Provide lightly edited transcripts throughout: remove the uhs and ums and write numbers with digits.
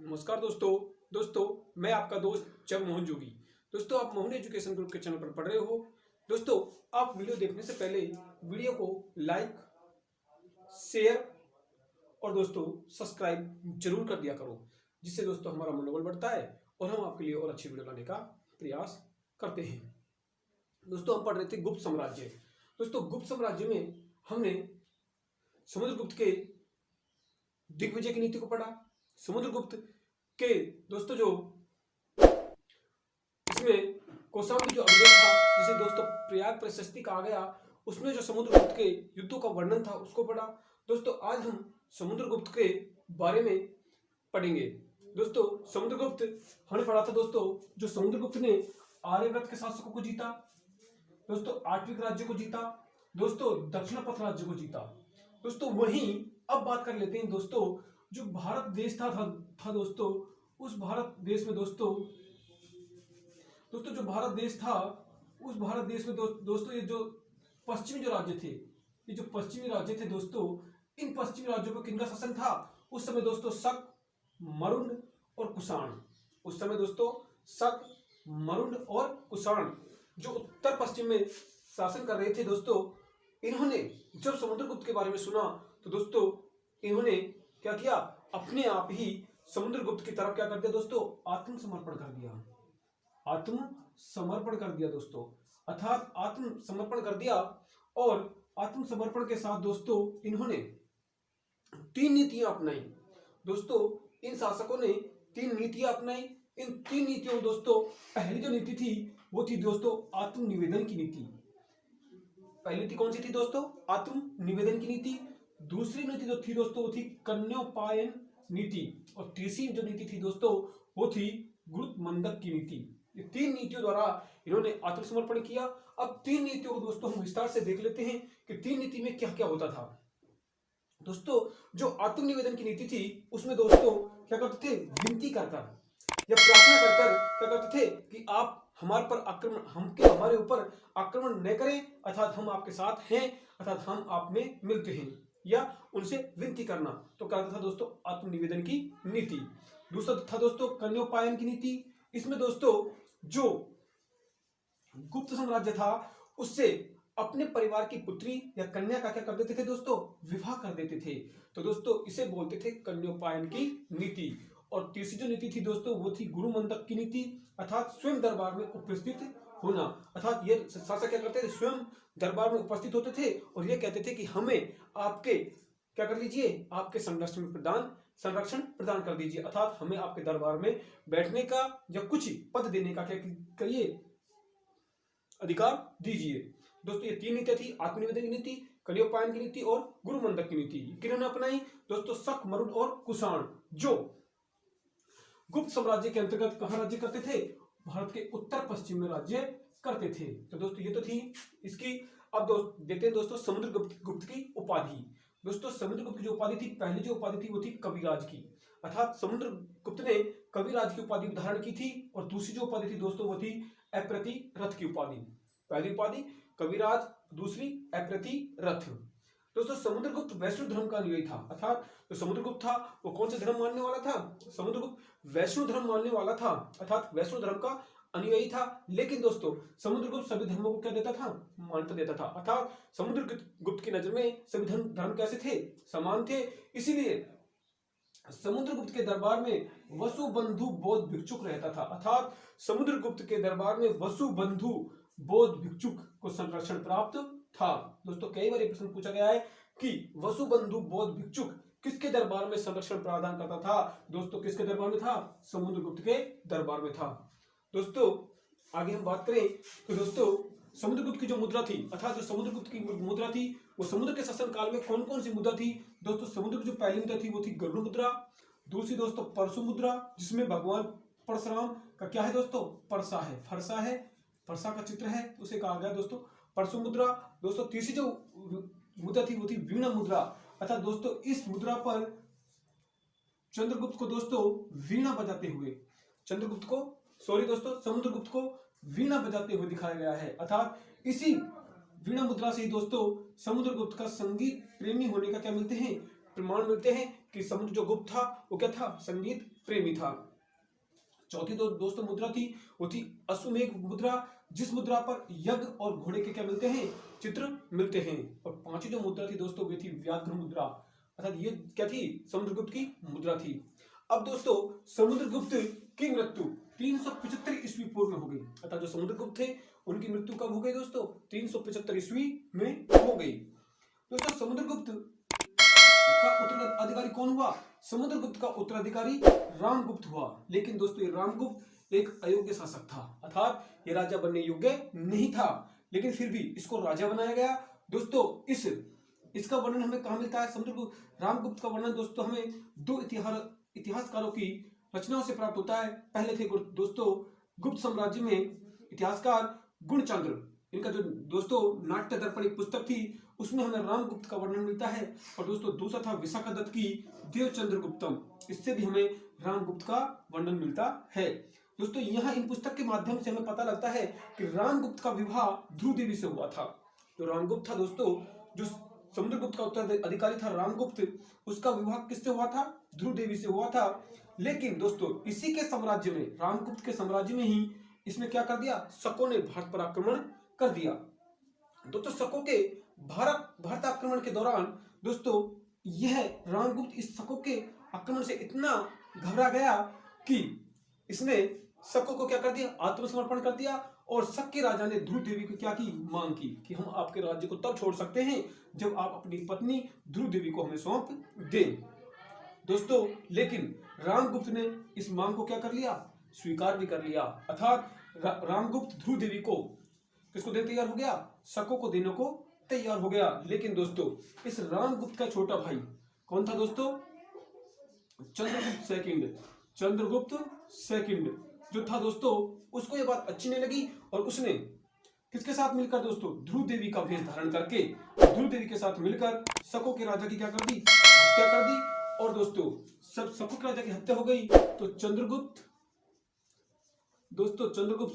नमस्कार दोस्तों मैं आपका दोस्त जगमोहन जोगी। दोस्तों आप मोहन एजुकेशन ग्रुप के चैनल पर पढ़ रहे हो। दोस्तों आप वीडियो देखने से पहले वीडियो को लाइक, शेयर और दोस्तों सब्सक्राइब जरूर कर दिया करो, जिससे दोस्तों हमारा मनोबल बढ़ता है और हम आपके लिए और अच्छी वीडियो लाने का प्रयास करते हैं। दोस्तों हम पढ़ रहे थे गुप्त साम्राज्य। दोस्तों गुप्त साम्राज्य में हमने समुद्रगुप्त के दिग्विजय की नीति को पढ़ा। समुद्रगुप्त के दोस्तों जो इसमें कौशाम्बी जो अभिलेख था, जिसे दोस्तों प्रयाग प्रशस्ति कहा गया, उसमें जो समुद्रगुप्त के युद्धों का वर्णन था उसको पढ़ा। दोस्तों आज हम समुद्रगुप्त के बारे में पढ़ेंगे। दोस्तों समुद्रगुप्त हमने पढ़ा था दोस्तों, जो समुद्रगुप्त ने आर्यव्रत के शासकों को जीता, दोस्तों आठवीं राज्य को जीता, दोस्तों दक्षिण पथ राज्य को जीता। दोस्तों वहीं अब बात कर लेते हैं दोस्तों, जो भारत देश था दोस्तों, उस भारत देश में दोस्तों जो भारत देश था, उस भारत देश में दोस्तों ये जो पश्चिमी जो राज्य थे, ये जो पश्चिमी राज्य थे दोस्तों, इन पश्चिमी राज्यों पर किनका शासन था उस समय दोस्तों? शक, मरुंड और कुषाण। उस समय दोस्तों शक, मरुंड और कुषाण जो उत्तर पश्चिम में शासन कर रहे थे दोस्तों, इन्होंने जब समुद्रगुप्त के बारे में सुना तो दोस्तों इन्होंने क्या किया? अपने आप ही समुद्रगुप्त की तरफ क्या कर दिया दोस्तों? आत्मसमर्पण कर दिया। आत्मसमर्पण कर दिया दोस्तों, अर्थात आत्मसमर्पण कर दिया। और आत्मसमर्पण के साथ दोस्तों इन्होंने 3 नीतियां अपनाई। दोस्तों इन शासकों ने 3 नीतियां अपनाई। इन 3 नीतियों में दोस्तों पहली जो नीति थी वो थी दोस्तों आत्मनिवेदन की नीति। पहली नीति कौन सी थी दोस्तों? आत्मनिवेदन की नीति। दूसरी नीति जो थी दोस्तों वो थी कन्योपायन नीति। और तीसरी जो नीति थी दोस्तों वो थी गुरुमंडक की नीति। ये 3 नीतियों द्वारा इन्होंने आत्मसमर्पण किया। अब 3 नीतियों को दोस्तों हम विस्तार से देख लेते हैं कि 3 नीति में क्या क्या होता था। दोस्तों जो आत्मनिवेदन की नीति थी उसमें दोस्तों क्या करते थे? विनती कर कर या प्रार्थना कर कर क्या करते थे कि आप हमारे ऊपर आक्रमण न करें, अर्थात हम आपके साथ हैं, अर्थात हम आप में मिलते हैं, या उनसे विनती करना। तो कहता था दोस्तों आत्मनिवेदन की नीति। दूसरा था दोस्तों कन्योपायन की नीति। इसमें दोस्तों जो गुप्त साम्राज्य था उससे अपने परिवार की पुत्री या कन्या का क्या कर देते थे दोस्तों? विवाह कर देते थे। तो दोस्तों इसे बोलते थे कन्योपायन की नीति। और तीसरी जो नीति थी दोस्तों वो थी गुरुमंडक की नीति, अर्थात स्वयं दरबार में उपस्थित होना। अर्थात ये शासक क्या करते थे? स्वयं दरबार में उपस्थित होते थे और ये कहते थे कि हमें आपके क्या कर लीजिए? आपके संरक्षण प्रदान कर दीजिए, अर्थात हमें आपके दरबार में बैठने का या कुछ पद देने का क्या करिए? अधिकार दीजिए। दोस्तों ये 3 नीतियां थी, आत्मनिवेदन की नीति, कन्योपायन की नीति और गुरुमंडक की नीति। किन्होंने अपनाई दोस्तों? शक, मरुड और कुषाण, जो गुप्त साम्राज्य के अंतर्गत कहां राज्य करते थे? भारत के उत्तर पश्चिम में राज्य करते थे। तो दोस्तों ये तो थी इसकी। अब देखते हैं दोस्तों समुद्रगुप्त की उपाधि। दोस्तों समुद्रगुप्त की जो उपाधि थी, पहली जो उपाधि थी वो थी कविराज की, अर्थात समुद्रगुप्त ने कविराज की उपाधि धारण की थी। और दूसरी जो उपाधि थी दोस्तों वो थी अप्रतिरथ की उपाधि। पहली उपाधि कविराज, दूसरी अप्रतिरथ। दोस्तों समुद्रगुप्त वैष्णव धर्म का अनुयायी था, अर्थात जो समुद्रगुप्त था वो कौन सा धर्म मानने वाला था? समुद्रगुप्त वैष्णव धर्म मानने वाला था, अर्थात वैष्णव धर्म का अनुयायी था। लेकिन दोस्तों समुद्रगुप्त सभी धर्मों को क्या देता था? मान्यता देता था, अर्थात समुद्रगुप्त की नजर में सभी धर्म कैसे थे? समान थे। इसीलिए समुद्रगुप्त के दरबार में वसुबंधु बौद्ध भिक्षुक रहता था, अर्थात समुद्रगुप्त के दरबार में वसुबंधु बौद्ध भिक्षुक को संरक्षण प्राप्त था। दोस्तों कई बार ये प्रश्न पूछा गया है कि वसुबंधु बौद्ध भिक्षुक किसके दरबार में संरक्षण प्रदान करता था? दोस्तों किसके दरबार में था? समुद्रगुप्त के दरबार में था। दोस्तों आगे हम बात करें तो दोस्तों समुद्रगुप्त की जो मुद्रा थी, अर्थात जो समुद्रगुप्त की मुद्रा थी वो समुद्र के शासन काल में कौन कौन सी मुद्रा थी? दोस्तों समुद्र की जो पहली मुद्रा थी वो थी गरुड़ मुद्रा। दूसरी दोस्तों परशु मुद्रा, जिसमें भगवान परशुराम का क्या है दोस्तों? परसा है, फरसा है, परसा का चित्र है, उसे कहा गया दोस्तों परशु मुद्रा। दोस्तों तीसरी जो मुद्रा थी वो थी वीणा मुद्रा, अर्थात दोस्तों इस मुद्रा पर चंद्रगुप्त को दोस्तों वीणा बजाते हुए समुद्रगुप्त को वीणा बजाते हुए दिखाया गया है, अर्थात इसी वीणा मुद्रा से ही दोस्तों समुद्रगुप्त का संगीत प्रेमी होने का क्या मिलते हैं? प्रमाण मिलते हैं कि समुद्र जो गुप्त था वो क्या था, संगीत प्रेमी था। चौथी दोस्तों मुद्रा थी वो थी अश्वमेघ मुद्रा, जिस मुद्रा पर यज्ञ और घोड़े के क्या मिलते हैं, चित्र मिलते हैं। और पांचवी जो मुद्रा थी दोस्तों वे थी व्याघ्र मुद्रा, अर्थात ये क्या थी, समुद्रगुप्त की मुद्रा थी। अब दोस्तों समुद्रगुप्त की मृत्यु 375 ईस्वी पूर्व में हो गई, अर्थात जो समुद्रगुप्त थे उनकी मृत्यु कब हो गई दोस्तों, 375 ईस्वी में हो गई। दोस्तों समुद्रगुप्त का उत्तराधिकारी कौन हुआ, समुद्रगुप्त का उत्तराधिकारी रामगुप्त हुआ। लेकिन दोस्तों ये रामगुप्त एक अयोग्य शासक था, अर्थात ये राजा बनने योग्य नहीं था, लेकिन फिर भी इसको राजा बनाया गया। दोस्तों इसका वर्णन हमें कहाँ मिलता है, समुद्रगुप्त रामगुप्त का वर्णन दोस्तों हमें दो इतिहासकारों की रचनाओं से प्राप्त होता है। पहले थे दोस्तों गुप्त साम्राज्य में इतिहासकार गुणचंद्र, इनका जो दोस्तों नाट्य दर्पण एक पुस्तक थी उसमें हमें रामगुप्त का वर्णन मिलता है। और दोस्तों दूसरा था विशाखादत्त की देवचंद्र गुप्तम, इससे भी हमें रामगुप्त का वर्णन मिलता है। दोस्तों यहाँ इन पुस्तक के माध्यम से हमें पता लगता है कि रामगुप्त का विवाह ध्रुव देवी से हुआ था। जो रामगुप्त था दोस्तों, जो समुद्रगुप्त का उत्तराधिकारी था रामगुप्त, उसका विवाह किससे हुआ था, ध्रुव देवी से हुआ था। लेकिन दोस्तों इसी के साम्राज्य में, रामगुप्त के साम्राज्य में ही इसने क्या कर दिया, शकों ने भारत पर आक्रमण कर दिया। दोस्तों शकों के भारत आक्रमण के दौरान दोस्तों यह रामगुप्त इस शकों के आक्रमण से इतना घबरा गया कि इसने शकों को क्या कर दिया, आत्मसमर्पण कर दिया। और शक के राजा ने ध्रुव देवी को क्या की, मांग की कि हम आपके राज्य को तब छोड़ सकते हैं जब आप अपनी पत्नी ध्रुव देवी को हमें सौंप दें। दोस्तों लेकिन रामगुप्त ने इस मांग को क्या कर लिया, स्वीकार भी कर लिया, अर्थात रामगुप्त ध्रुव देवी को किसको देने तैयार हो गया, शकों को देने को तैयार हो गया। लेकिन दोस्तों इस रामगुप्त का छोटा भाई कौन था दोस्तों, चंद्रगुप्त सेकंड जो था दोस्तों, उसको ये बात अच्छी नहीं लगी और उसने किसके साथ मिलकर दोस्तों, ध्रुव देवी का वेश धारण करके ध्रुव देवी के साथ मिलकर शकों के राजा की क्या कर दी, हत्या कर दी। और दोस्तों सब शकों के राजा की हत्या हो गई तो चंद्रगुप्त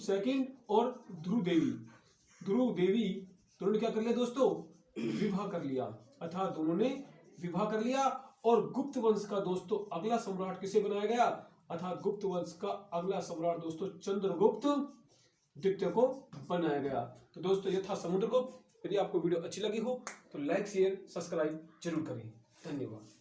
सेकंड और ध्रुव देवी दोनों ने क्या कर लिया दोस्तों, विवाह कर लिया, अर्थात दोनों ने विवाह कर लिया। और गुप्त वंश का दोस्तों अगला सम्राट किसे बनाया गया, अर्थात गुप्त वंश का अगला सम्राट दोस्तों चंद्रगुप्त द्वितीय को बनाया गया। तो दोस्तों ये था समुद्रगुप्त। यदि आपको वीडियो अच्छी लगी हो तो लाइक शेयर सब्सक्राइब जरूर करें। धन्यवाद।